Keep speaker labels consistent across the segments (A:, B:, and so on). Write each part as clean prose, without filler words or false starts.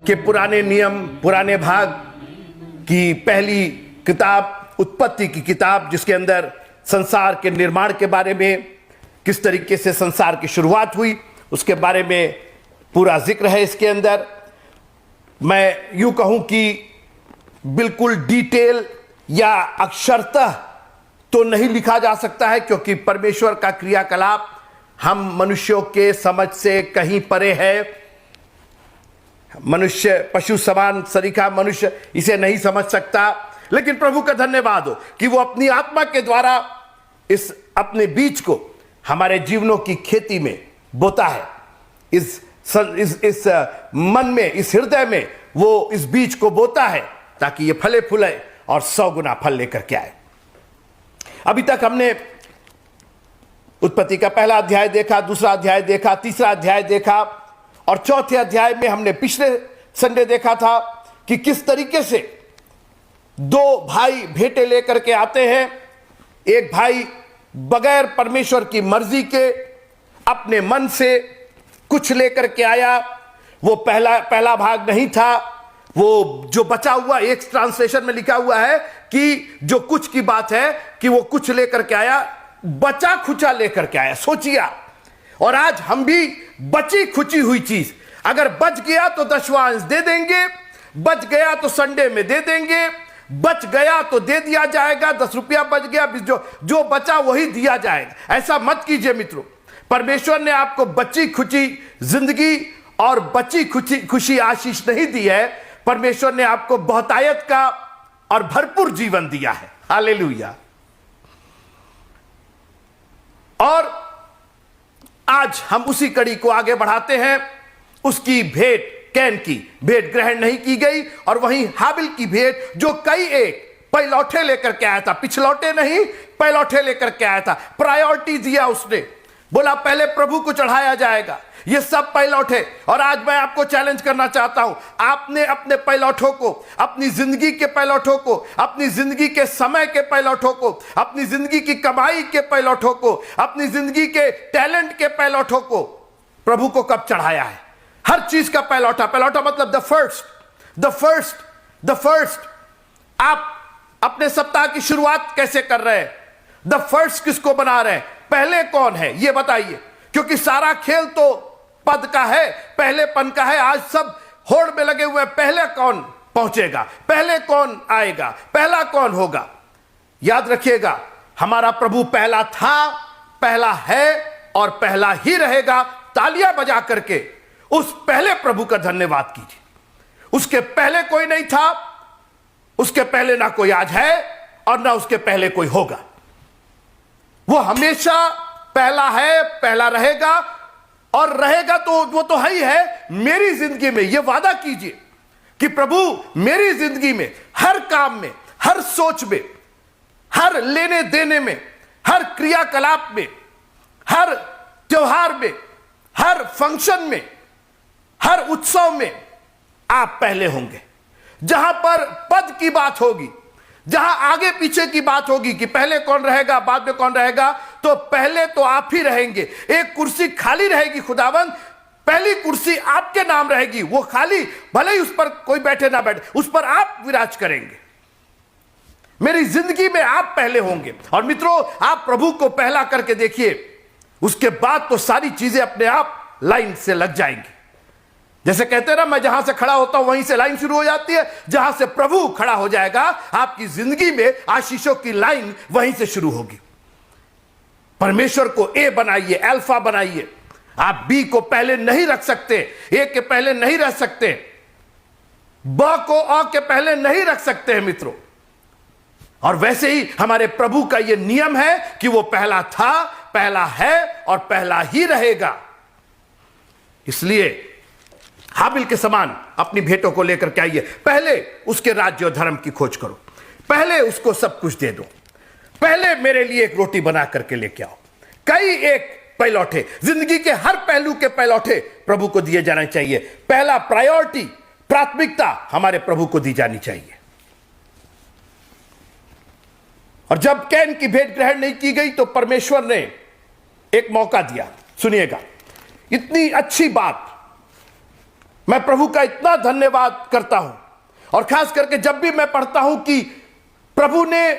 A: के पुराने नियम, पुराने भाग की पहली किताब उत्पत्ति की किताब, जिसके अंदर संसार के निर्माण के बारे में, किस तरीके से संसार की शुरुआत हुई, उसके बारे में पूरा जिक्र है इसके अंदर। मैं यूं कहूं कि बिल्कुल डिटेल या अक्षरतः तो नहीं लिखा जा सकता है, क्योंकि परमेश्वर का क्रियाकलाप हम मनुष्यों के समझ से कहीं परे है। मनुष्य पशु समान सरीखा मनुष्य इसे नहीं समझ सकता, लेकिन प्रभु का धन्यवाद हो कि वो अपनी आत्मा के द्वारा इस अपने बीज को हमारे जीवनों की खेती में बोता है। इस मन में, इस हृदय में वो इस बीज को बोता है ताकि ये फले फूले और 100 गुना फल लेकर के आए। अभी तक हमने उत्पत्ति का पहला अध्याय देखा, दूसरा अध्याय देखा, तीसरा अध्याय देखा और चौथे अध्याय में हमने पिछले संडे देखा था कि किस तरीके से दो भाई भेंटें लेकर के आते हैं। एक भाई बगैर परमेश्वर की मर्जी के अपने मन से कुछ लेकर के आया, वो पहला भाग नहीं था। वो जो बचा हुआ, एक ट्रांसलेशन में लिखा हुआ है कि जो कुछ की बात है कि वो कुछ लेकर के आया, बचा खुचा लेकर के आया। सोचिए, और आज हम भी बची खुची हुई चीज, अगर बच गया तो 10वां अंश दे देंगे, बच गया तो संडे में दे देंगे, बच गया तो दे दिया जाएगा, 10 रुपया बच गया, जो बचा वही दिया जाएगा। ऐसा मत कीजिए मित्रों। परमेश्वर ने आपको बची खुची जिंदगी और बची खुशी आशीष नहीं दी है। परमेश्वर ने आपको बहुतायत का और भरपूर जीवन दिया है। हालेलुया। और आज हम उसी कड़ी को आगे बढ़ाते हैं। उसकी भेंट, कैन की भेंट ग्रहण नहीं की गई, और वहीं हाबिल की भेंट, जो कई एक पैलौठे लेकर के आया था, पिछलौठे नहीं, पैलौठे लेकर के आया था। प्रायोरिटी दिया उसने, बोला पहले प्रभु को चढ़ाया जाएगा, ये सब पैलौठे। और आज मैं आपको चैलेंज करना चाहता हूं, आपने अपने पैलौठों को, अपनी जिंदगी के पैलौठों को, अपनी जिंदगी के समय के पैलौठों को, अपनी जिंदगी की कमाई के पैलौठों को, अपनी जिंदगी के टैलेंट के पैलौठों को प्रभु को कब चढ़ाया है? हर चीज का पैलौठा, पैलौठा मतलब द फर्स्ट। आप अपने सप्ताह की शुरुआत कैसे कर रहे हैं? द फर्स्ट किसको बना रहे हैं? पहले कौन है ये बताइए, क्योंकि सारा खेल तो पद का है, पहलेपन का है। आज सब होड़ में लगे हुए, पहले कौन पहुंचेगा, पहले कौन आएगा, पहला कौन होगा। याद रखिएगा, हमारा प्रभु पहला था, पहला है और पहला ही रहेगा। तालियां बजा करके उस पहले प्रभु का धन्यवाद कीजिए। उसके पहले कोई नहीं था, उसके पहले ना कोई आज है और ना उसके पहले कोई होगा। वो हमेशा पहला है, पहला रहेगा, और रहेगा तो वो तो है ही है। मेरी जिंदगी में ये वादा कीजिए कि प्रभु मेरी जिंदगी में, हर काम में, हर सोच में, हर लेने देने में, हर क्रियाकलाप में, हर त्योहार में, हर फंक्शन में, हर उत्सव में आप पहले होंगे। जहां पर पद की बात होगी, जहां आगे पीछे की बात होगी कि पहले कौन रहेगा, बाद में कौन रहेगा, तो पहले तो आप ही रहेंगे। एक कुर्सी खाली रहेगी खुदावंद, पहली कुर्सी आपके नाम रहेगी, वो खाली, भले ही उस पर कोई बैठे ना बैठे, उस पर आप विराज करेंगे। मेरी जिंदगी में आप पहले होंगे। और मित्रों, आप प्रभु को पहला करके देखिए, उसके बाद तो सारी चीजें अपने आप लाइन से लग जाएंगी। जैसे कहते हैं ना, मैं जहां से खड़ा होता हूं वहीं से लाइन शुरू हो जाती है। जहां से प्रभु खड़ा हो जाएगा, आपकी जिंदगी में आशीषों की लाइन वहीं से शुरू होगी। परमेश्वर को ए बनाइए, अल्फा बनाइए। आप बी को पहले नहीं रख सकते, ए के पहले नहीं रख सकते, ब को अ के पहले नहीं रख सकते हैं मित्रों। और वैसे ही हमारे प्रभु का यह नियम है कि वो पहला था, पहला है और पहला ही रहेगा। इसलिए हाबिल के समान अपनी भेंटों को लेकर के आइए। पहले उसके राज्य और धर्म की खोज करो, पहले उसको सब कुछ दे दो, पहले मेरे लिए एक रोटी बना करके लेके आओ। कई एक पैलौठे, जिंदगी के हर पहलू के पैलौठे प्रभु को दिए जाने चाहिए। पहला प्रायोरिटी, प्राथमिकता हमारे प्रभु को दी जानी चाहिए। और जब कैन की भेंट ग्रहण नहीं की गई तो परमेश्वर ने एक मौका दिया। सुनिएगा, इतनी अच्छी बात मैं प्रभु का इतना धन्यवाद करता हूं, और खास करके जब भी मैं पढ़ता हूं कि प्रभु ने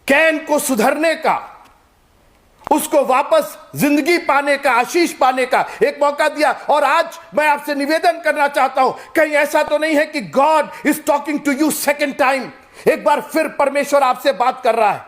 A: कैन को सुधरने का, उसको वापस जिंदगी पाने का, आशीष पाने का एक मौका दिया। और आज मैं आपसे निवेदन करना चाहता हूं, कहीं ऐसा तो नहीं है कि God is talking to you second time, एक बार फिर परमेश्वर आपसे बात कर रहा है,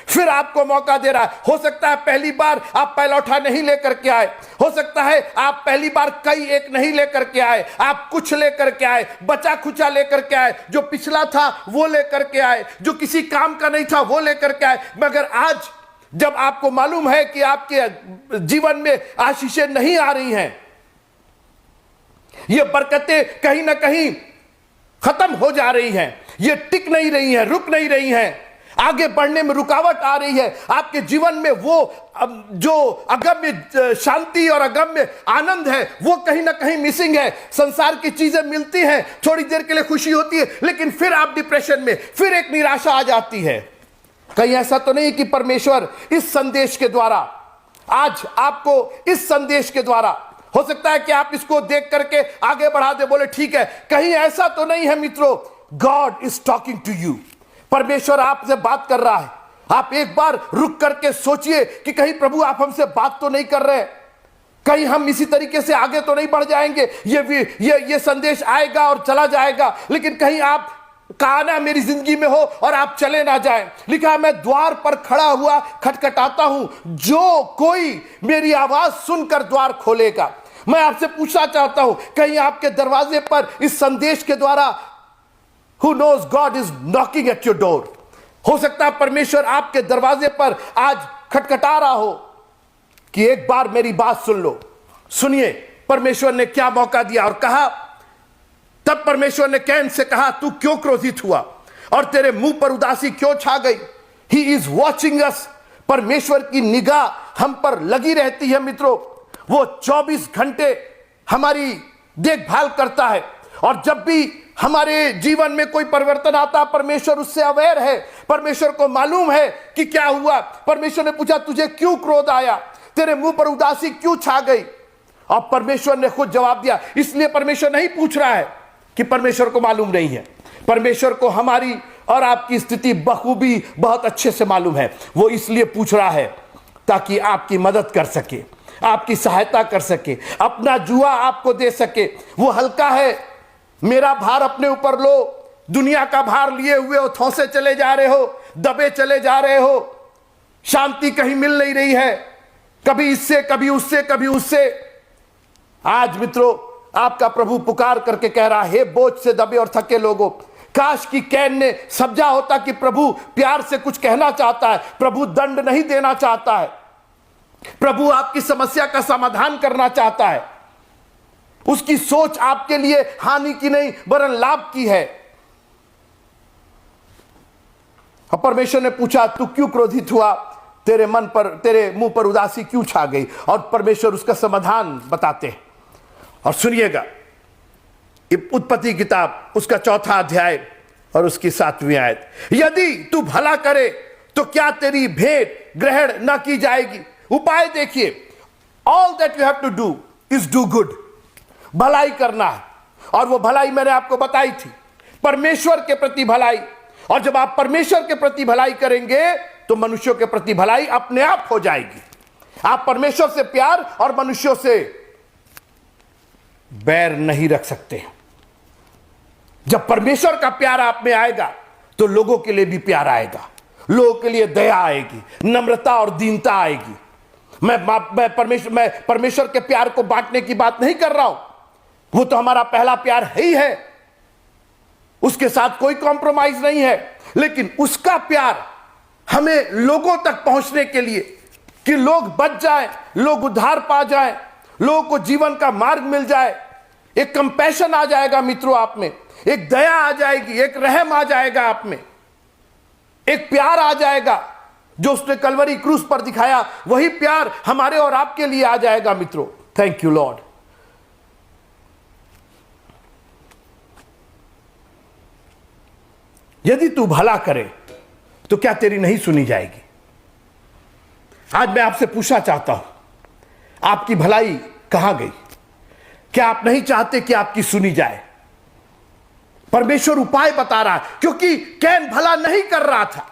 A: फिर आपको मौका दे रहा है। हो सकता है पहली बार आप पैलौठा नहीं लेकर के आए, हो सकता है आप पहली बार कई एक नहीं लेकर के आए, आप कुछ लेकर के आए, बचा खुचा लेकर के आए, जो पिछला था वो लेकर के आए, जो किसी काम का नहीं था वो लेकर के आए। मगर आज जब आपको मालूम है कि आपके जीवन में आशीषें नहीं आ रही हैं, ये बरकतें कहीं ना कहीं खत्म हो जा रही हैं, ये टिक नहीं रही हैं, रुक नहीं रही हैं, आगे बढ़ने में रुकावट आ रही है, आपके जीवन में वो जो अगम्य शांति और अगम्य आनंद है वो कहीं ना कहीं मिसिंग है। संसार की चीजें मिलती हैं, थोड़ी देर के लिए खुशी होती है, लेकिन फिर आप डिप्रेशन में, फिर एक निराशा आ जाती है। कहीं ऐसा तो नहीं कि परमेश्वर इस संदेश के द्वारा, आज आपको इस संदेश के द्वारा, हो सकता है कि आप इसको देख करके आगे बढ़ा दे, बोले ठीक है, कहीं ऐसा तो नहीं है मित्रों, God is talking to you, परमेश्वर आपसे बात कर रहा है। आप एक बार रुक करके सोचिए कि कहीं प्रभु आप हमसे बात तो नहीं कर रहे, कहीं हम इसी तरीके से आगे तो नहीं बढ़ जाएंगे। ये संदेश आएगा और चला जाएगा, लेकिन कहीं आप का आना मेरी जिंदगी में हो और आप चले ना जाएं। लिखा है, मैं द्वार पर खड़ा हुआ खटखटाता हूं, जो कोई मेरी आवाज सुनकर द्वार खोलेगा। मैं आपसे पूछना चाहता हूं, कहीं आपके दरवाजे पर इस संदेश के द्वारा Who knows God is knocking at your door? हो सकता है परमेश्वर आपके दरवाजे पर आज खटखटा रहा हो कि एक बार मेरी बात सुन लो। सुनिए परमेश्वर ने क्या मौका दिया, और कहा, तब परमेश्वर ने कैन से कहा, तू क्यों क्रोधित हुआ और तेरे मुंह पर उदासी क्यों छा गई? He is watching us। परमेश्वर की निगाह हम पर लगी रहती है मित्रों, वो 24 घंटे हमारी देखभाल करता है, और जब भी हमारे जीवन में कोई परिवर्तन आता, परमेश्वर उससे अवेयर है, परमेश्वर को मालूम है कि क्या हुआ। परमेश्वर ने पूछा, तुझे क्यों क्रोध आया, तेरे मुंह पर उदासी क्यों छा गई? और परमेश्वर ने खुद जवाब दिया। इसलिए परमेश्वर नहीं पूछ रहा है कि परमेश्वर को मालूम नहीं है, परमेश्वर को हमारी और आपकी स्थिति बखूबी बहुत अच्छे से मालूम है। वो इसलिए पूछ रहा है ताकि आपकी मदद कर सके, आपकी सहायता कर सके, अपना जुआ आपको दे सके। वो हल्का है, मेरा भार अपने ऊपर लो, दुनिया का भार लिए हुए हो, थौसे चले जा रहे हो, दबे चले जा रहे हो, शांति कहीं मिल नहीं रही है, कभी इससे कभी उससे कभी उससे। आज मित्रों आपका प्रभु पुकार करके कह रहा है, बोझ से दबे और थके लोगों, काश कि कैन ने समझा होता कि प्रभु प्यार से कुछ कहना चाहता है, प्रभु दंड नहीं देना चाहता है, प्रभु आपकी समस्या का समाधान करना चाहता है। उसकी सोच आपके लिए हानि की नहीं वरन लाभ की है। और परमेश्वर ने पूछा, तू क्यों क्रोधित हुआ, तेरे मन पर, तेरे मुंह पर उदासी क्यों छा गई? और परमेश्वर उसका समाधान बताते हैं। और सुनिएगा, उत्पत्ति किताब उसका 4 अध्याय और उसकी 7वीं आयत, यदि तू भला करे तो क्या तेरी भेंट ग्रहण न की जाएगी? उपाय देखिए, all that you have to do is do good. भलाई करना है, और वो भलाई मैंने आपको बताई थी, परमेश्वर के प्रति भलाई। और जब आप परमेश्वर के प्रति भलाई करेंगे तो मनुष्यों के प्रति भलाई अपने आप हो जाएगी। आप परमेश्वर से प्यार और मनुष्यों से बैर नहीं रख सकते। जब परमेश्वर का प्यार आप में आएगा तो लोगों के लिए भी प्यार आएगा, लोगों के लिए दया आएगी, नम्रता और दीनता आएगी। मैं परमेश्वर के प्यार को बांटने की बात नहीं कर रहा हूं, वो तो हमारा पहला प्यार ही है, उसके साथ कोई कॉम्प्रोमाइज नहीं है। लेकिन उसका प्यार हमें लोगों तक पहुंचने के लिए, कि लोग बच जाएं, लोग उद्धार पा जाएं, लोगों को जीवन का मार्ग मिल जाए, एक कंपैशन आ जाएगा मित्रों आप में, एक दया आ जाएगी, एक रहम आ जाएगा आप में, एक प्यार आ जाएगा जो उसने कलवरी क्रूस पर दिखाया, वही प्यार हमारे और आपके लिए आ जाएगा मित्रों। Thank you Lord. यदि तू भला करे तो क्या तेरी नहीं सुनी जाएगी? आज मैं आपसे पूछना चाहता हूं, आपकी भलाई कहां गई? क्या आप नहीं चाहते कि आपकी सुनी जाए? परमेश्वर उपाय बता रहा है, क्योंकि कैन भला नहीं कर रहा था।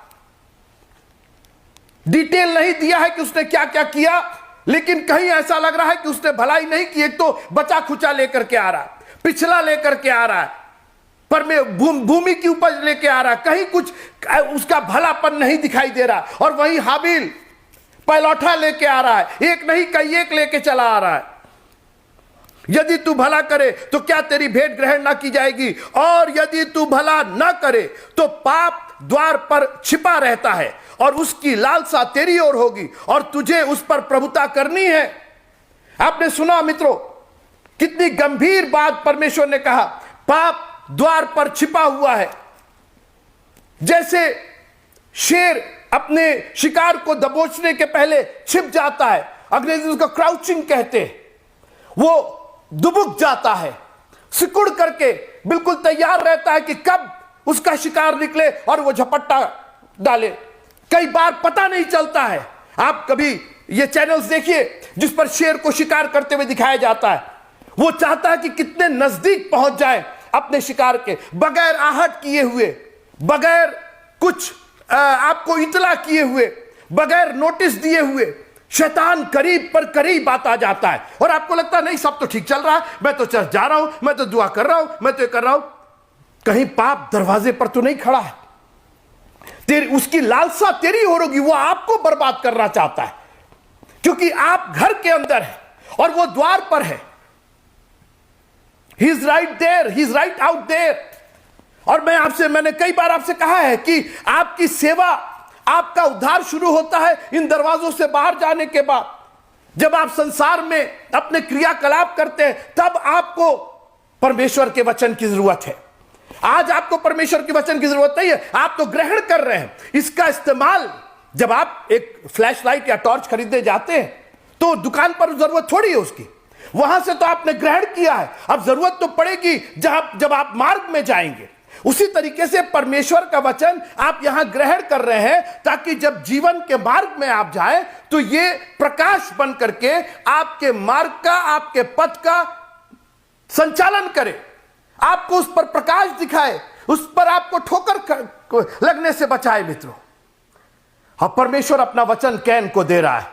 A: डिटेल नहीं दिया है कि उसने क्या क्या किया, लेकिन कहीं ऐसा लग रहा है कि उसने भलाई नहीं की। एक तो बचा खुचा लेकर के आ रहा है, पिछला लेकर के आ रहा है, पर में भूमि की उपज लेके आ रहा है, कहीं कुछ उसका भलापन नहीं दिखाई दे रहा। और वहीं हाबिल पैलौठा लेके आ रहा है, एक नहीं कई एक लेके चला आ रहा है। यदि तू भला करे तो क्या तेरी भेंट ग्रहण ना की जाएगी, और यदि तू भला ना करे तो पाप द्वार पर छिपा रहता है और उसकी लालसा तेरी ओर होगी और तुझे उस पर प्रभुता करनी है। आपने सुना मित्रों, कितनी गंभीर बात परमेश्वर ने कहा। पाप द्वार पर छिपा हुआ है। जैसे शेर अपने शिकार को दबोचने के पहले छिप जाता है, अंग्रेजी उसको क्राउचिंग कहते हैं, वो दुबुक जाता है, सिकुड़ करके बिल्कुल तैयार रहता है कि कब उसका शिकार निकले और वो झपट्टा डाले। कई बार पता नहीं चलता है। आप कभी ये चैनल्स देखिए जिस पर शेर को शिकार करते हुए दिखाया जाता है, वो चाहता है कि कितने नजदीक पहुंच जाए अपने शिकार के, बगैर आहट किए हुए, बगैर कुछ आपको इतला किए हुए, बगैर नोटिस दिए हुए। शैतान करीब पर करीब आता जाता है और आपको लगता है नहीं सब तो ठीक चल रहा है, मैं तो चर्च जा रहा हूं, मैं तो दुआ कर रहा हूं, मैं तो ये कर रहा हूं। कहीं पाप दरवाजे पर तो नहीं खड़ा है। उसकी लालसा तेरी हो रही, वो आपको बर्बाद करना चाहता है, क्योंकि आप घर के अंदर है और वो द्वार पर है। He is right there, he is right out there. और मैंने कई बार आपसे कहा है कि आपकी सेवा, आपका उद्धार शुरू होता है इन दरवाजों से बाहर जाने के बाद। जब आप संसार में अपने क्रियाकलाप करते हैं, तब आपको परमेश्वर के वचन की जरूरत है। आज आपको परमेश्वर के वचन की जरूरत नहीं है, आप तो ग्रहण कर रहे हैं। इसका इस्तेमाल, जब आप एक फ्लैश लाइट या टॉर्च खरीदने जाते हैं तो दुकान पर जरूरत थोड़ी है उसकी, वहां से तो आपने ग्रहण किया है, अब जरूरत तो पड़ेगी जब आप मार्ग में जाएंगे। उसी तरीके से परमेश्वर का वचन आप यहां ग्रहण कर रहे हैं, ताकि जब जीवन के मार्ग में आप जाएं तो ये प्रकाश बन करके आपके मार्ग का, आपके पथ का संचालन करे, आपको उस पर प्रकाश दिखाए, उस पर आपको ठोकर लगने से बचाए मित्रों। और परमेश्वर अपना वचन कैन को दे रहा है,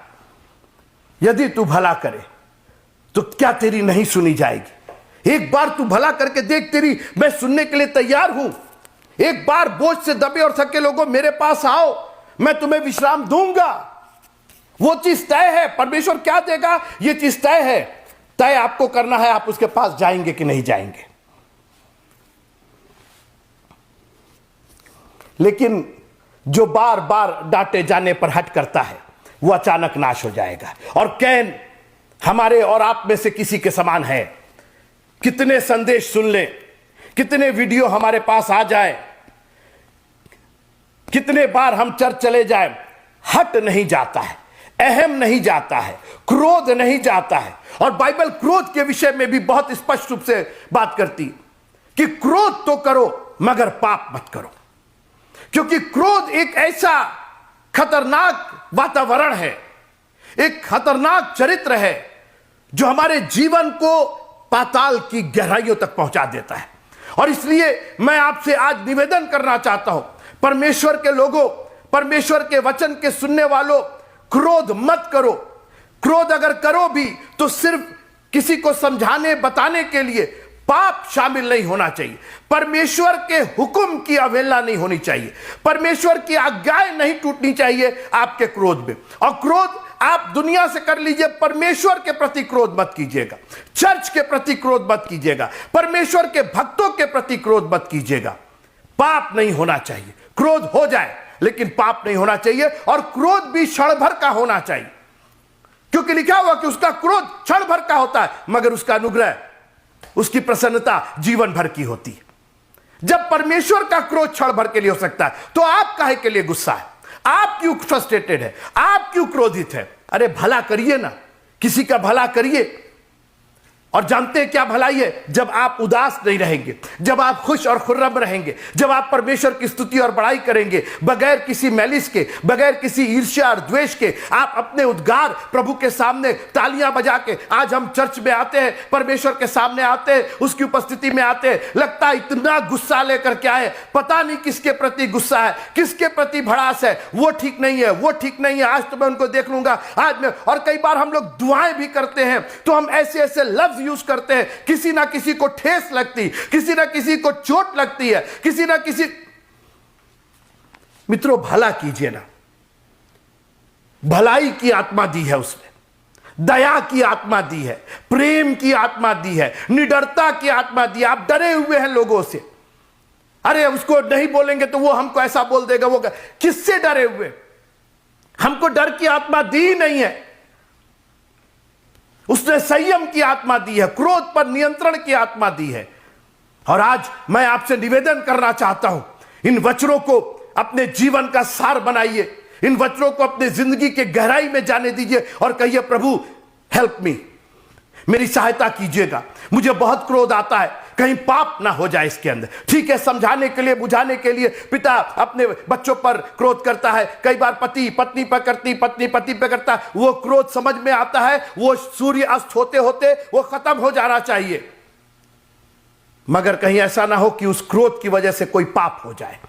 A: यदि तू भला करे तो क्या तेरी नहीं सुनी जाएगी? एक बार तू भला करके देख, तेरी मैं सुनने के लिए तैयार हूं। एक बार बोझ से दबे और थके लोगों मेरे पास आओ, मैं तुम्हें विश्राम दूंगा। वो चीज तय है। परमेश्वर क्या देगा ये चीज तय है। तय आपको करना है, आप उसके पास जाएंगे कि नहीं जाएंगे। लेकिन जो बार बार डांटे जाने पर हट करता है, वो अचानक नाश हो जाएगा। और कैन हमारे और आप में से किसी के समान है। कितने संदेश सुन ले, कितने वीडियो हमारे पास आ जाए, कितने बार हम चर्च चले जाए, हट नहीं जाता है, अहम नहीं जाता है, क्रोध नहीं जाता है। और बाइबल क्रोध के विषय में भी बहुत स्पष्ट रूप से बात करती है कि क्रोध तो करो मगर पाप मत करो, क्योंकि क्रोध एक ऐसा खतरनाक वातावरण है, एक खतरनाक चरित्र है जो हमारे जीवन को पाताल की गहराइयों तक पहुंचा देता है। और इसलिए मैं आपसे आज निवेदन करना चाहता हूं, परमेश्वर के लोगों, परमेश्वर के वचन के सुनने वालों, क्रोध मत करो। क्रोध अगर करो भी तो सिर्फ किसी को समझाने बताने के लिए, पाप शामिल नहीं होना चाहिए। परमेश्वर के हुक्म की अवहेलना नहीं होनी चाहिए, परमेश्वर की आज्ञाएं नहीं टूटनी चाहिए आपके क्रोध में। और क्रोध आप दुनिया से कर लीजिए, परमेश्वर के प्रति क्रोध मत कीजिएगा, चर्च के प्रति क्रोध मत कीजिएगा, परमेश्वर के भक्तों के प्रति क्रोध मत कीजिएगा। पाप नहीं होना चाहिए। क्रोध हो जाए लेकिन पाप नहीं होना चाहिए। और क्रोध भी क्षण भर का होना चाहिए, क्योंकि लिखा हुआ कि उसका क्रोध क्षण भर का होता है, मगर उसका अनुग्रह, उसकी प्रसन्नता जीवन भर की होती है। जब परमेश्वर का क्रोध क्षण भर के लिए हो सकता है, तो आप काहे के लिए गुस्सा है? आप क्यों फ्रस्ट्रेटेड है? आप क्यों क्रोधित है? अरे भला करिए ना, किसी का भला करिए। और जानते हैं क्या भलाई है? जब आप उदास नहीं रहेंगे, जब आप खुश और खुर्रम रहेंगे, जब आप परमेश्वर की स्तुति और बड़ाई करेंगे बगैर किसी मैलिस के, बगैर किसी ईर्ष्या और द्वेष के, आप अपने उद्गार प्रभु के सामने तालियां बजा के, आज हम चर्च में आते हैं, परमेश्वर के सामने आते हैं, उसकी उपस्थिति में आते हैं, लगता है इतना गुस्सा लेकर के आए, पता नहीं किसके प्रति गुस्सा है, किसके प्रति भड़ास है, वो ठीक नहीं है, वो ठीक नहीं है, आज तो मैं उनको देख लूंगा, आज मैं। और कई बार हम लोग दुआएं भी करते हैं तो हम ऐसे ऐसे लफ्ज यूज करते हैं, किसी ना किसी को ठेस लगती, किसी ना किसी को चोट लगती है, किसी ना किसी। मित्रों, भला कीजिए ना, भलाई की आत्मा दी है उसने, दया की आत्मा दी है, प्रेम की आत्मा दी है, निडरता की आत्मा दी है। आप डरे हुए हैं लोगों से, अरे उसको नहीं बोलेंगे तो वो हमको ऐसा बोल देगा, वो किससे डरे हुए? हमको डर की आत्मा दी नहीं है, उसने संयम की आत्मा दी है, क्रोध पर नियंत्रण की आत्मा दी है। और आज मैं आपसे निवेदन करना चाहता हूं, इन वचनों को अपने जीवन का सार बनाइए, इन वचनों को अपने जिंदगी के गहराई में जाने दीजिए और कहिए, प्रभु हेल्प मी, मेरी सहायता कीजिएगा, मुझे बहुत क्रोध आता है, कहीं पाप ना हो जाए इसके अंदर। ठीक है, समझाने के लिए, बुझाने के लिए पिता अपने बच्चों पर क्रोध करता है, कई बार पति पत्नी पर करती, पत्नी पति पर करता है, वो क्रोध समझ में आता है, वो सूर्य अस्त होते होते वो खत्म हो जाना चाहिए, मगर कहीं ऐसा ना हो कि उस क्रोध की वजह से कोई पाप हो जाए।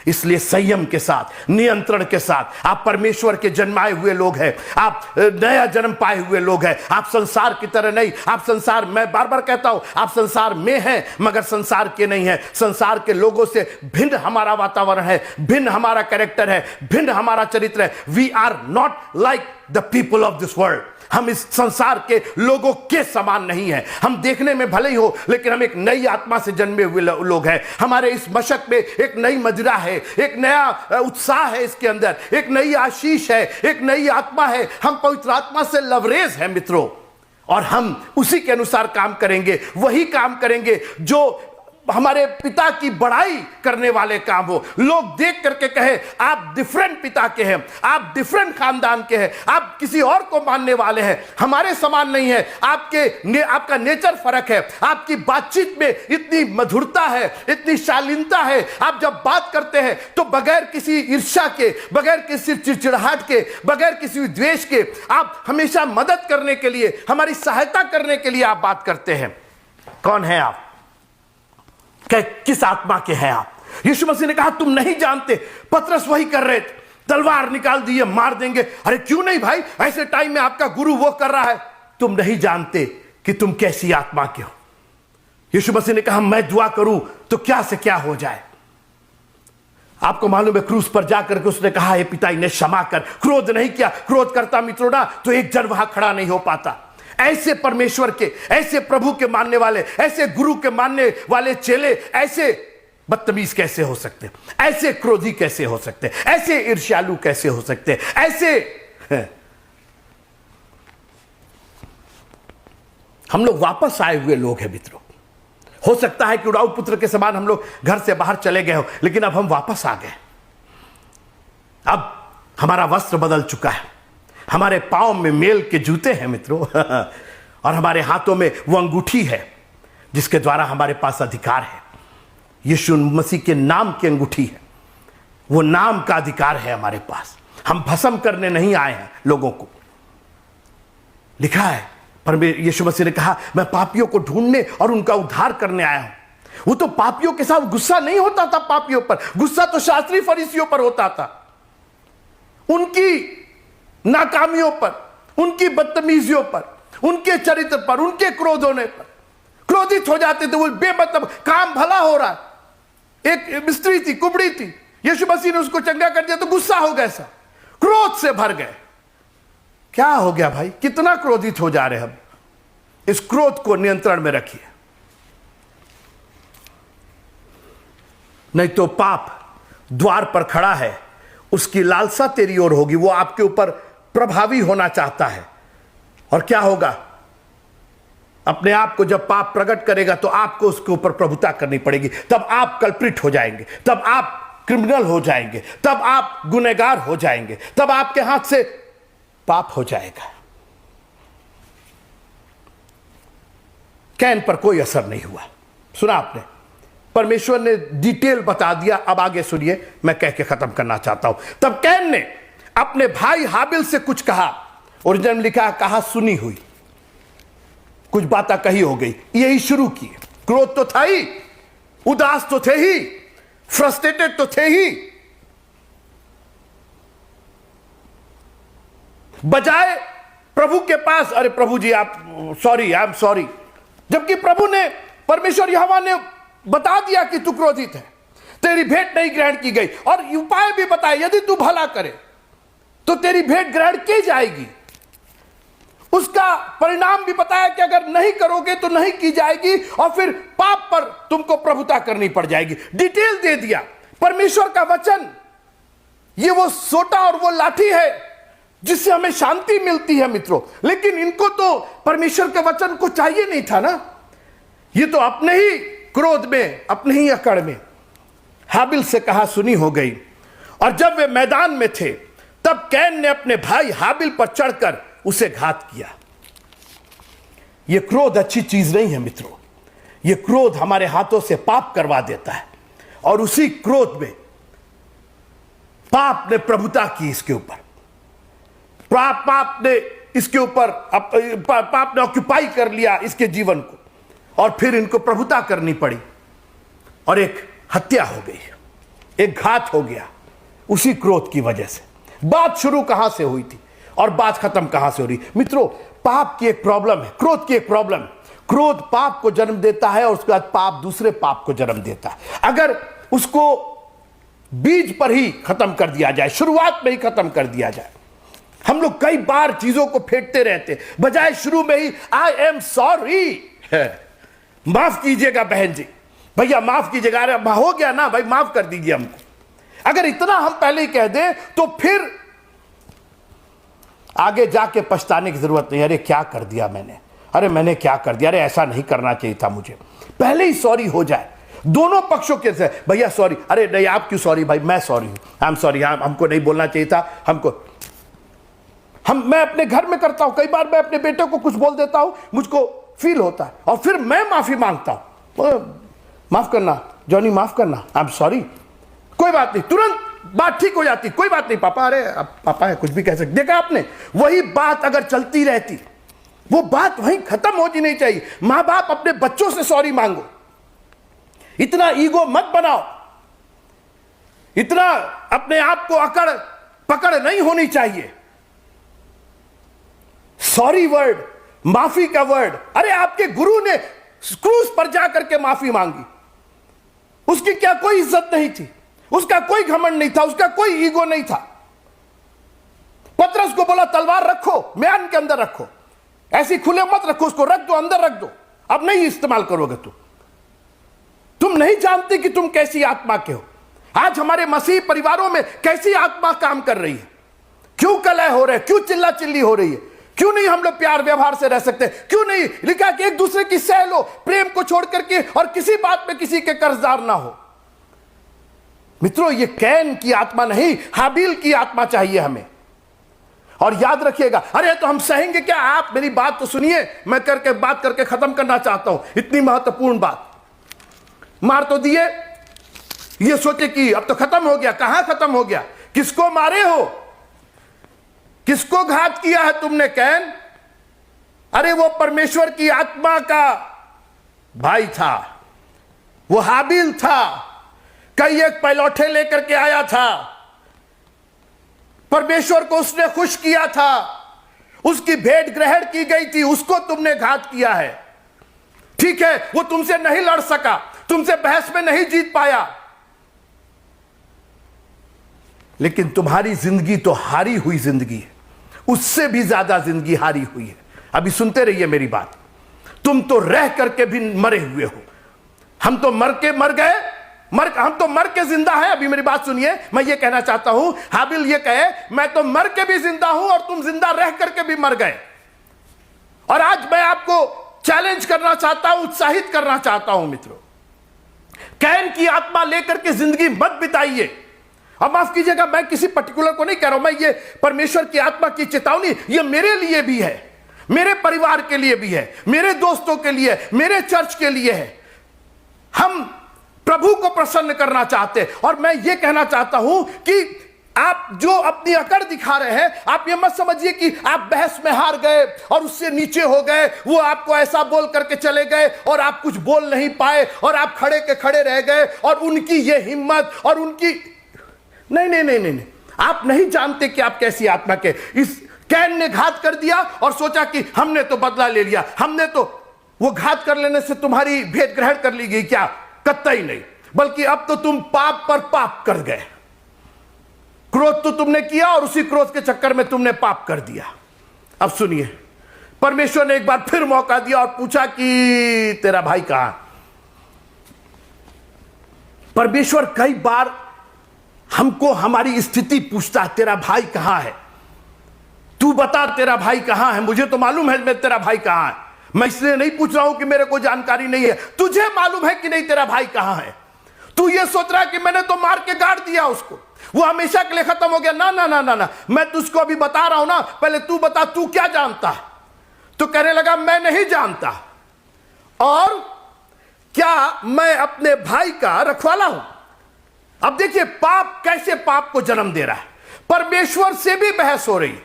A: इसलिए संयम के साथ, नियंत्रण के साथ, आप परमेश्वर के जन्माए हुए लोग हैं, आप नया जन्म पाए हुए लोग हैं, आप संसार की तरह नहीं, आप संसार, मैं बार बार कहता हूं, आप संसार में हैं मगर संसार के नहीं हैं। संसार के लोगों से भिन्न हमारा वातावरण है, भिन्न हमारा कैरेक्टर है, भिन्न हमारा चरित्र है। We are not like the people of this world. हम इस संसार के लोगों के समान नहीं हैं। हम देखने में भले ही हो, लेकिन हम एक नई आत्मा से जन्मे हुए लोग हैं। हमारे इस मशक में एक नई मदिरा है, एक नया उत्साह है, इसके अंदर एक नई आशीष है, एक नई आत्मा है। हम पवित्र आत्मा से लवरेज हैं मित्रों, और हम उसी के अनुसार काम करेंगे, वही काम करेंगे जो हमारे पिता की बड़ाई करने वाले काम हो। लोग देख करके कहे, आप डिफरेंट पिता के हैं, आप डिफरेंट खानदान के हैं, आप किसी और को मानने वाले हैं, हमारे समान नहीं है, आपका नेचर फर्क है, आपकी बातचीत में इतनी मधुरता है, इतनी शालीनता है, आप जब बात करते हैं तो बगैर किसी ईर्ष्या के, बगैर किसी चिड़चिड़ाहट के, बगैर किसी द्वेष के, आप हमेशा मदद करने के लिए, हमारी सहायता करने के लिए आप बात करते हैं। कौन है आप? किस आत्मा के हैं आप? यीशु मसीह ने कहा, तुम नहीं जानते। पतरस वही कर रहे थे, तलवार निकाल दी है, मार देंगे। अरे क्यों नहीं भाई, ऐसे टाइम में आपका गुरु वो कर रहा है। तुम नहीं जानते कि तुम कैसी आत्मा के हो। यीशु मसीह ने कहा, मैं दुआ करूं तो क्या से क्या हो जाए। आपको मालूम है, क्रूस पर जाकर के उसने कहा, हे पिता इन्हें क्षमा कर। क्रोध नहीं किया। क्रोध करता मित्रों ना तो एक जन वहां खड़ा नहीं हो पाता। ऐसे परमेश्वर के, ऐसे प्रभु के मानने वाले, ऐसे गुरु के मानने वाले चेले ऐसे बदतमीज कैसे हो सकते, ऐसे क्रोधी कैसे हो सकते, ऐसे ईर्ष्यालु कैसे हो सकते, ऐसे। हम लोग वापस आए हुए लोग हैं मित्रों। हो सकता है कि उड़ाऊ पुत्र के समान हम लोग घर से बाहर चले गए हो, लेकिन अब हम वापस आ गए। अब हमारा वस्त्र बदल चुका है, हमारे पांव में मेल के जूते हैं मित्रों और हमारे हाथों में वो अंगूठी है जिसके द्वारा हमारे पास अधिकार है। यीशु मसीह के नाम की अंगूठी है, वो नाम का अधिकार है हमारे पास। हम भस्म करने नहीं आए हैं लोगों को। लिखा है, पर यीशु मसीह ने कहा, मैं पापियों को ढूंढने और उनका उद्धार करने आया हूं। वो तो पापियों के साथ गुस्सा नहीं होता था, पापियों पर गुस्सा तो शास्त्री फरीसियों पर होता था, उनकी नाकामियों पर, उनकी बदतमीजियों पर, उनके चरित्र पर, उनके क्रोध होने पर क्रोधित हो जाते थे। वो बेमतलब, काम भला हो रहा है, एक स्त्री थी, कुबड़ी थी, यीशु मसीह ने उसको चंगा कर दिया तो गुस्सा हो गया, सा क्रोध से भर गए। क्या हो गया भाई, कितना क्रोधित हो जा रहे हम। इस क्रोध को नियंत्रण में रखिए, नहीं तो पाप द्वार पर खड़ा है, उसकी लालसा तेरी ओर होगी, वो आपके ऊपर प्रभावी होना चाहता है। और क्या होगा, अपने आप को जब पाप प्रकट करेगा तो आपको उसके ऊपर प्रभुता करनी पड़ेगी। तब आप कल्प्रिट हो जाएंगे, तब आप क्रिमिनल हो जाएंगे, तब आप गुनहगार हो जाएंगे, तब आपके हाथ से पाप हो जाएगा। कैन पर कोई असर नहीं हुआ। सुना आपने, परमेश्वर ने डिटेल बता दिया। अब आगे सुनिए, मैं कह के खत्म करना चाहता हूं। तब कैन ने अपने भाई हाबिल से कुछ कहा। ओरिजिनल में लिखा, कहा सुनी हुई, कुछ बातें कही हो गई, यही शुरू की। क्रोध तो था ही, उदास तो थे ही, फ्रस्ट्रेटेड तो थे ही। बजाय प्रभु के पास, अरे प्रभु जी आप सॉरी, आई एम सॉरी, जबकि प्रभु ने, परमेश्वर यहोवा ने बता दिया कि तू क्रोधित है, तेरी भेंट नहीं ग्रहण की गई, और उपाय भी बताए, यदि तू भला करे तो तेरी भेंट ग्रहण की जाएगी। उसका परिणाम भी बताया कि अगर नहीं करोगे तो नहीं की जाएगी, और फिर पाप पर तुमको प्रभुता करनी पड़ जाएगी। डिटेल दे दिया। परमेश्वर का वचन ये वो सोटा और वो लाठी है जिससे हमें शांति मिलती है मित्रों, लेकिन इनको तो परमेश्वर के वचन को चाहिए नहीं था ना। ये तो अपने ही क्रोध में, अपने ही अकड़ में हाबिल से कहा सुनी हो गई। और जब वे मैदान में थे तब कैन ने अपने भाई हाबिल पर चढ़कर उसे घात किया। यह क्रोध अच्छी चीज नहीं है मित्रों। यह क्रोध हमारे हाथों से पाप करवा देता है, और उसी क्रोध में पाप ने प्रभुता की इसके ऊपर। पाप ने इसके ऊपर, पाप ने ऑक्यूपाई कर लिया इसके जीवन को, और फिर इनको प्रभुता करनी पड़ी, और एक हत्या हो गई, एक घात हो गया उसी क्रोध की वजह से। बात शुरू कहां से हुई थी और बात खत्म कहां से हो रही? मित्रों, पाप की एक प्रॉब्लम है, क्रोध की एक प्रॉब्लम। क्रोध पाप को जन्म देता है, और उसके बाद पाप दूसरे पाप को जन्म देता है। अगर उसको बीज पर ही खत्म कर दिया जाए, शुरुआत में ही खत्म कर दिया जाए। हम लोग कई बार चीजों को फेंकते रहते, बजाय शुरू में ही आई एम सॉरी, माफ कीजिएगा बहन जी, भैया माफ कीजिएगा, अरे हो गया ना भाई, माफ कर दीजिए हमको। अगर इतना हम पहले ही कह दें तो फिर आगे जाके पछताने की जरूरत नहीं। अरे क्या कर दिया मैंने, अरे मैंने क्या कर दिया, अरे ऐसा नहीं करना चाहिए था मुझे। पहले ही सॉरी हो जाए दोनों पक्षों के से, भैया सॉरी, अरे नहीं आप क्यों सॉरी, भाई मैं सॉरी हूं, आई एम सॉरी, हमको नहीं बोलना चाहिए था, हमको। मैं अपने घर में करता हूं, कई बार मैं अपने बेटे को कुछ बोल देता हूं, मुझको फील होता है, और फिर मैं माफी मांगता हूं, माफ करना जॉनी, माफ करना, आई एम सॉरी, कोई बात नहीं, तुरंत बात ठीक हो जाती, कोई बात नहीं पापा, अरे पापा है, कुछ भी कह सकते। देखा आपने, वही बात अगर चलती रहती, वो बात वहीं खत्म होती नहीं चाहिए। मां बाप अपने बच्चों से सॉरी मांगो, इतना ईगो मत बनाओ, इतना अपने आप को अकड़ पकड़ नहीं होनी चाहिए। सॉरी वर्ड, माफी का वर्ड, अरे आपके गुरु ने क्रूस पर जाकर के माफी मांगी, उसकी क्या कोई इज्जत नहीं थी, उसका कोई घमंड नहीं था, उसका कोई ईगो नहीं था। पतरस को बोला तलवार रखो, म्यान के अंदर रखो, ऐसी खुले मत रखो, उसको रख दो, अंदर रख दो, अब नहीं इस्तेमाल करोगे तुम नहीं जानते कि तुम कैसी आत्मा के हो। आज हमारे मसीह परिवारों में कैसी आत्मा काम कर रही है, क्यों कलह हो रहे, क्यों चिल्ला चिल्ली हो रही है, क्यों नहीं हम लोग प्यार व्यवहार से रह सकते, क्यों नहीं लिखा कि एक दूसरे की सह लो, प्रेम को छोड़ करके, और किसी बात में किसी के कर्जदार ना हो। मित्रों, ये कैन की आत्मा नहीं, हाबिल की आत्मा चाहिए हमें। और याद रखिएगा, अरे तो हम सहेंगे क्या, आप मेरी बात तो सुनिए, मैं बात करके खत्म करना चाहता हूं। इतनी महत्वपूर्ण बात मार तो दिए, ये सोचे कि अब तो खत्म हो गया, कहां खत्म हो गया, किसको मारे हो, किसको घात किया है तुमने कैन? अरे वो परमेश्वर की आत्मा का भाई था, वो हाबिल था, कई एक पैलौठे लेकर के आया था, परमेश्वर को उसने खुश किया था, उसकी भेंट ग्रहण की गई थी, उसको तुमने घात किया है। ठीक है, वो तुमसे नहीं लड़ सका, तुमसे बहस में नहीं जीत पाया, लेकिन तुम्हारी जिंदगी तो हारी हुई जिंदगी है, उससे भी ज्यादा जिंदगी हारी हुई है। अभी सुनते रहिए मेरी बात, तुम तो रह करके भी मरे हुए हो, हम तो मर गए, हम तो मर के जिंदा है। अभी मेरी बात सुनिए, मैं ये कहना चाहता हूं, हाबिल ये कहे मैं तो मर के भी जिंदा हूं और तुम जिंदा रह करके भी मर गए। और आज मैं आपको चैलेंज करना चाहता हूं, उत्साहित करना चाहता हूं मित्रों, कैन की आत्मा लेकर के जिंदगी मत बिताइए। अब माफ कीजिएगा, मैं किसी पर्टिकुलर को नहीं कह रहा हूं, मैं ये परमेश्वर की आत्मा की चेतावनी ये मेरे लिए भी है। मेरे परिवार के लिए भी है, मेरे दोस्तों के लिए, मेरे चर्च के लिए है। हम प्रभु को प्रसन्न करना चाहते हैं। और मैं ये कहना चाहता हूं कि आप जो अपनी अकड़ दिखा रहे हैं, आप ये मत समझिए कि आप बहस में हार गए और उससे नीचे हो गए, वो आपको ऐसा बोल करके चले गए और आप कुछ बोल नहीं पाए और आप खड़े के खड़े रह गए और उनकी ये हिम्मत और उनकी नहीं नहीं नहीं नहीं, आप नहीं जानते कि आप कैसी आत्मा के। इस कैन ने घात कर दिया और सोचा कि हमने तो बदला ले लिया, हमने तो, वो घात कर लेने से तुम्हारी भेद ग्रहण कर ली गई क्या? कतई नहीं, बल्कि अब तो तुम पाप पर पाप कर गए। क्रोध तो तुमने किया और उसी क्रोध के चक्कर में तुमने पाप कर दिया। अब सुनिए, परमेश्वर ने एक बार फिर मौका दिया और पूछा कि तेरा भाई कहां? परमेश्वर कई बार हमको हमारी स्थिति पूछता है, तेरा भाई कहां है? तू बता तेरा भाई कहां है? मुझे तो मालूम है मैं तेरा भाई कहां है। मैं इसलिए नहीं पूछ रहा हूं कि मेरे को जानकारी नहीं है, तुझे मालूम है कि नहीं तेरा भाई कहां है? तू ये सोच रहा है कि मैंने तो मार के गाड़ दिया उसको, वो हमेशा के लिए खत्म हो गया। ना ना ना ना ना, मैं तुझको अभी बता रहा हूं ना, पहले तू बता तू क्या जानता है? तो कहने लगा मैं नहीं जानता। और क्या मैं अपने भाई का रखवाला हूं? अब देखिए पाप कैसे पाप को जन्म दे रहा है। परमेश्वर से भी बहस हो रही है।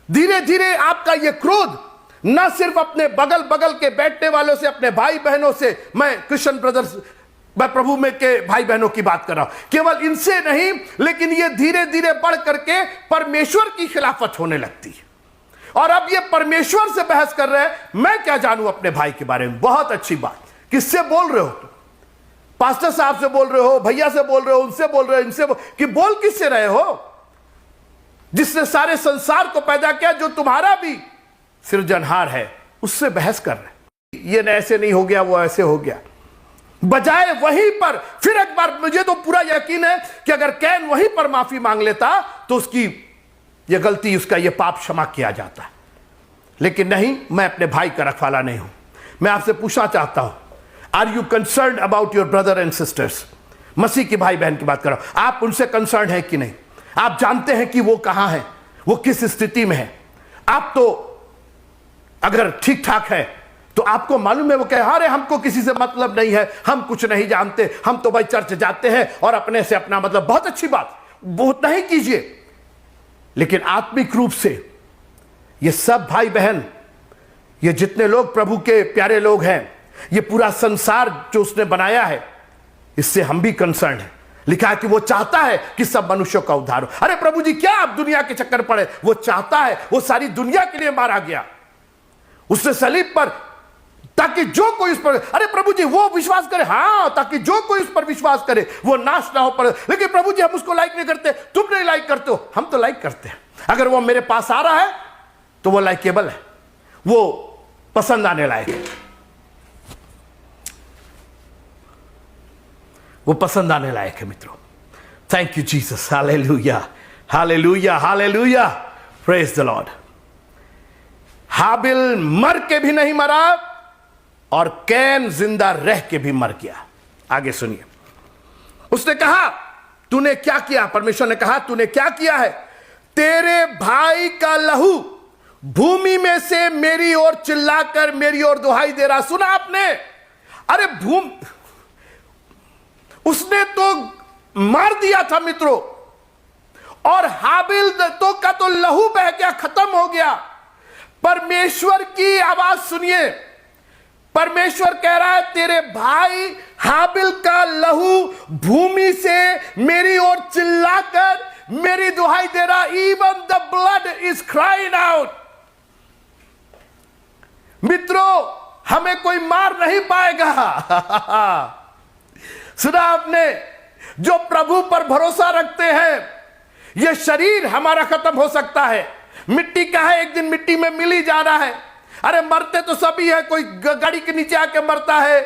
A: धीरे धीरे आपका यह क्रोध न सिर्फ अपने बगल बगल के बैठने वालों से, अपने भाई बहनों से, मैं क्रिश्चियन ब्रदर्स, मैं प्रभु में के भाई बहनों की बात कर रहा हूं, केवल इनसे नहीं, लेकिन ये धीरे धीरे बढ़ करके परमेश्वर की खिलाफत होने लगती है। और अब ये परमेश्वर से बहस कर रहे हैं, मैं क्या जानूं अपने भाई के बारे में। बहुत अच्छी बात, किससे बोल रहे हो? पास्टर साहब से बोल रहे हो, भैया से बोल रहे हो, उनसे बोल रहे हो, इनसे कि बोल किससे रहे हो? जिसने सारे संसार को पैदा किया, जो तुम्हारा भी सृजनहार है, उससे बहस कर रहे। ये ऐसे नहीं हो गया, वो ऐसे हो गया, बजाय वहीं पर फिर एक बार। मुझे तो पूरा यकीन है कि अगर कैन वहीं पर माफी मांग लेता तो उसकी ये गलती, उसका ये पाप क्षमा किया जाता। लेकिन नहीं, मैं अपने भाई का रखवाला नहीं हूं। मैं आपसे पूछना चाहता हूं, are you concern about your brother and sisters? मसीह की भाई बहन की बात कर रहा हूं, आप उनसे कंसर्न है कि नहीं? आप जानते हैं कि वो कहां है, वो किस स्थिति में है? आप तो अगर ठीक ठाक है तो आपको मालूम है, वो कहे अरे हमको किसी से मतलब नहीं है, हम कुछ नहीं जानते, हम तो भाई चर्च जाते हैं और अपने से अपना मतलब। बहुत अच्छी बात, वो नहीं कीजिए, लेकिन आत्मिक रूप से ये सब भाई बहन, ये जितने लोग प्रभु के प्यारे लोग हैं, ये पूरा संसार जो उसने बनाया है, इससे हम भी कंसर्न है। लिखा है कि वो चाहता है कि सब मनुष्यों का उद्धार हो। अरे प्रभु जी, क्या आप दुनिया के चक्कर पड़े? वो चाहता है, वो सारी दुनिया के लिए मारा गया उसने सलीब पर, ताकि जो कोई उस पर, अरे प्रभु जी वो विश्वास करे, हां, ताकि जो कोई उस पर विश्वास करे वो नाश ना हो पड़े। लेकिन प्रभु जी हम उसको लाइक नहीं करते, तुम नहीं लाइक करते हो, हम तो लाइक करते हैं। अगर वो मेरे पास आ रहा है तो वो लाइकेबल है, वो पसंद आने लायक है, वो पसंद आने लायक है मित्रों। Thank you Jesus, hallelujah hallelujah hallelujah, praise the Lord. हाबिल मर के भी नहीं मरा और कैन जिंदा रह के भी मर गया। आगे सुनिए, उसने कहा तूने क्या किया? परमेश्वर ने कहा तूने क्या किया है? तेरे भाई का लहू भूमि में से मेरी ओर चिल्लाकर मेरी ओर दुहाई दे रहा। सुना आपने? अरे उसने तो मार दिया था मित्रों, और हाबिल तो का तो लहू बह गया, खत्म हो गया। परमेश्वर की आवाज सुनिए, परमेश्वर कह रहा है तेरे भाई हाबिल का लहू भूमि से मेरी ओर चिल्लाकर मेरी दुहाई दे रहा। Even the blood is crying out. मित्रों, हमें कोई मार नहीं पाएगा। सुना आपने? जो प्रभु पर भरोसा रखते हैं, यह शरीर हमारा खत्म हो सकता है, मिट्टी का है, एक दिन मिट्टी में मिल ही जाना है। अरे मरते तो सभी है, कोई गाड़ी के नीचे आके मरता है,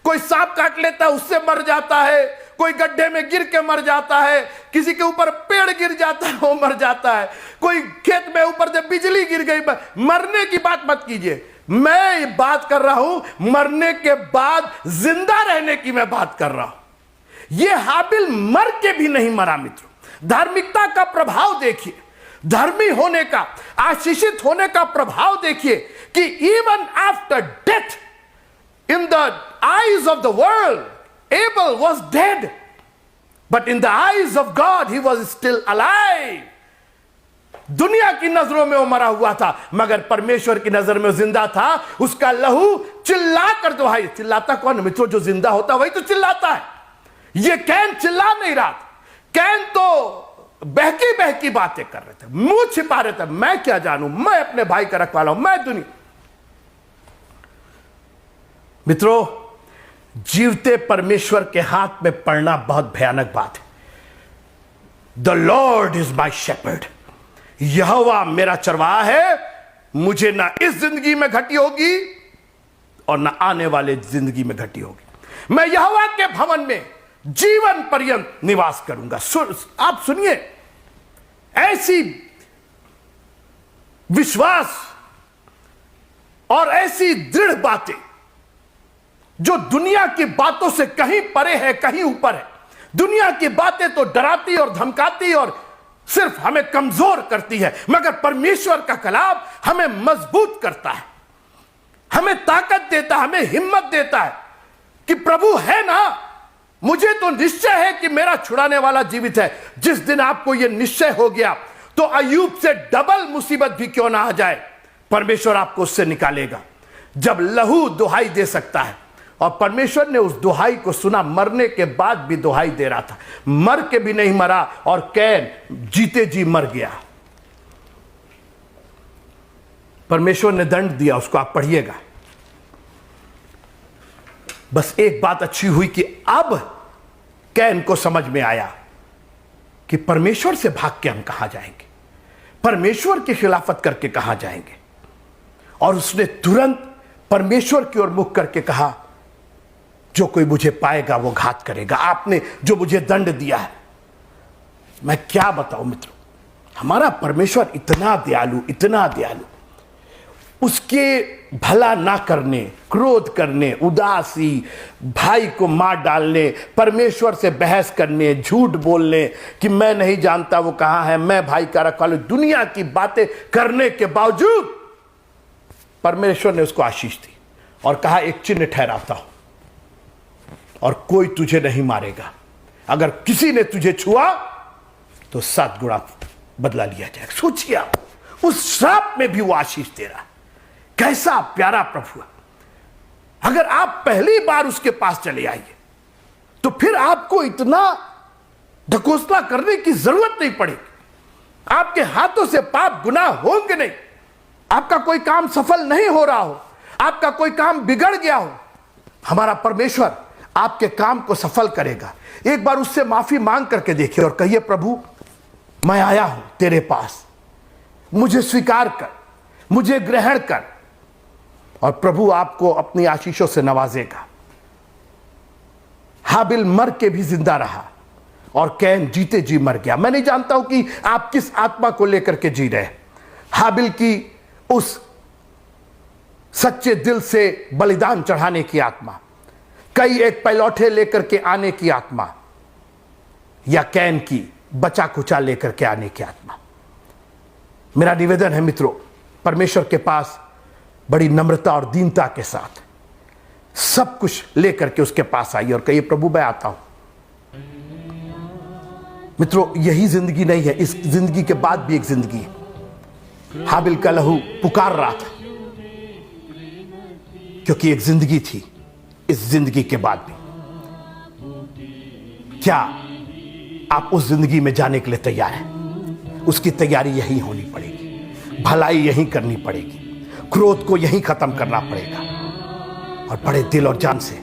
A: कोई सांप काट लेता है उससे मर जाता है, कोई गड्ढे में गिर के मर जाता है, किसी के ऊपर पेड़ गिर जाता है वो मर जाता है, कोई खेत में ऊपर से बिजली गिर गई। मरने की बात मत कीजिए, मैं बात कर रहा हूं मरने के बाद जिंदा रहने की मैं बात कर रहा हूं। यह हाबिल मर के भी नहीं मरा मित्रों। धार्मिकता का प्रभाव देखिए, धर्मी होने का, आशीषित होने का प्रभाव देखिए कि even after death in the eyes of the world able was dead, but in the eyes of God he was still alive. दुनिया की नजरों में वो मरा हुआ था, मगर परमेश्वर की नजर में जिंदा था। उसका लहू चिल्ला कर दुहाई, चिल्लाता कौन मित्रों? जो जिंदा होता वही तो चिल्लाता है। ये कैन चिल्ला नहीं रहा था, कैन तो बहकी बहकी बातें कर रहे थे, मुंह छिपा रहे थे। मैं क्या जानूं, मैं अपने भाई का रखवाला हूं, मैं दुनिया। मित्रों, जीवते परमेश्वर के हाथ में पड़ना बहुत भयानक बात है। The Lord is my shepherd, यहोवा मेरा चरवाहा है, मुझे ना इस जिंदगी में घटी होगी और ना आने वाले जिंदगी में घटी होगी। मैं यहोवा के भवन में जीवन पर्यंत निवास करूंगा। आप सुनिए, ऐसी विश्वास और ऐसी दृढ़ बातें जो दुनिया की बातों से कहीं परे है, कहीं ऊपर है। दुनिया की बातें तो डराती और धमकाती और सिर्फ हमें कमजोर करती है, मगर परमेश्वर का कलाम हमें मजबूत करता है, हमें ताकत देता है, हमें हिम्मत देता है कि प्रभु है ना, मुझे तो निश्चय है कि मेरा छुड़ाने वाला जीवित है। जिस दिन आपको यह निश्चय हो गया तो अय्यूब से डबल मुसीबत भी क्यों ना आ जाए, परमेश्वर आपको उससे निकालेगा। जब लहू दुहाई दे सकता है, और परमेश्वर ने उस दुहाई को सुना, मरने के बाद भी दुहाई दे रहा था, मर के भी नहीं मरा और कैन जीते जी मर गया। परमेश्वर ने दंड दिया उसको, आप पढ़िएगा। बस एक बात अच्छी हुई कि अब कैन को समझ में आया कि परमेश्वर से भाग के हम कहां जाएंगे, परमेश्वर की खिलाफत करके कहां जाएंगे। और उसने तुरंत परमेश्वर की ओर मुख करके कहा, जो कोई मुझे पाएगा वो घात करेगा। आपने जो मुझे दंड दिया है, मैं क्या बताऊं मित्रों, हमारा परमेश्वर इतना दयालु, इतना दयालु। उसके भला ना करने, क्रोध करने, उदासी, भाई को मार डालने, परमेश्वर से बहस करने, झूठ बोलने कि मैं नहीं जानता वो कहां है, मैं भाई का रखवाला, दुनिया की बातें करने के बावजूद परमेश्वर ने उसको आशीष दी और कहा, एक चिन्ह ठहराता हूं और कोई तुझे नहीं मारेगा। अगर किसी ने तुझे छुआ तो 7 गुणा बदला लिया जाएगा। सोचिए, आप उस श्राप में भी वो आशीष दे रहा। कैसा प्यारा प्रभु है। अगर आप पहली बार उसके पास चले आइए तो फिर आपको इतना ढकोसला करने की जरूरत नहीं पड़ेगी। आपके हाथों से पाप गुनाह होंगे नहीं, आपका कोई काम सफल नहीं हो रहा हो, आपका कोई काम बिगड़ गया हो, हमारा परमेश्वर आपके काम को सफल करेगा। एक बार उससे माफी मांग करके देखिए और कहिए, प्रभु मैं आया हूं तेरे पास, मुझे स्वीकार कर, मुझे ग्रहण कर, और प्रभु आपको अपनी आशीषों से नवाजेगा। हाबिल मर के भी जिंदा रहा और कैन जीते जी मर गया। मैं नहीं जानता हूं कि आप किस आत्मा को लेकर के जी रहे हैं। हाबिल की उस सच्चे दिल से बलिदान चढ़ाने की आत्मा, कई एक पैलौठे लेकर के आने की आत्मा, या कैन की बचा खुचा लेकर के आने की आत्मा। मेरा निवेदन है मित्रों, परमेश्वर के पास बड़ी नम्रता और दीनता के साथ सब कुछ लेकर के उसके पास आइए और कहिए, प्रभु मैं आता हूं। मित्रों, यही जिंदगी नहीं है, इस जिंदगी के बाद भी एक जिंदगी है। हाबिल का लहू पुकार रहा था क्योंकि एक जिंदगी थी। इस जिंदगी के बाद भी क्या आप उस जिंदगी में जाने के लिए तैयार हैं? उसकी तैयारी यही होनी पड़ेगी, भलाई यही करनी पड़ेगी, क्रोध को यही खत्म करना पड़ेगा और बड़े दिल और जान से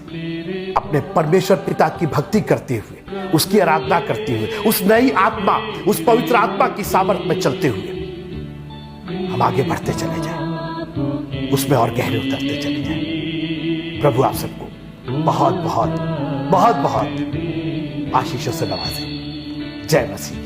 A: अपने परमेश्वर पिता की भक्ति करते हुए, उसकी आराधना करते हुए, उस नई आत्मा, उस पवित्र आत्मा की सामर्थ में चलते हुए हम आगे बढ़ते चले जाएं, उसमें और गहरे उतरते चले जाएं। प्रभु आप सबको बहुत बहुत बहुत बहुत आशीषों से नवाजे। जय मसीह।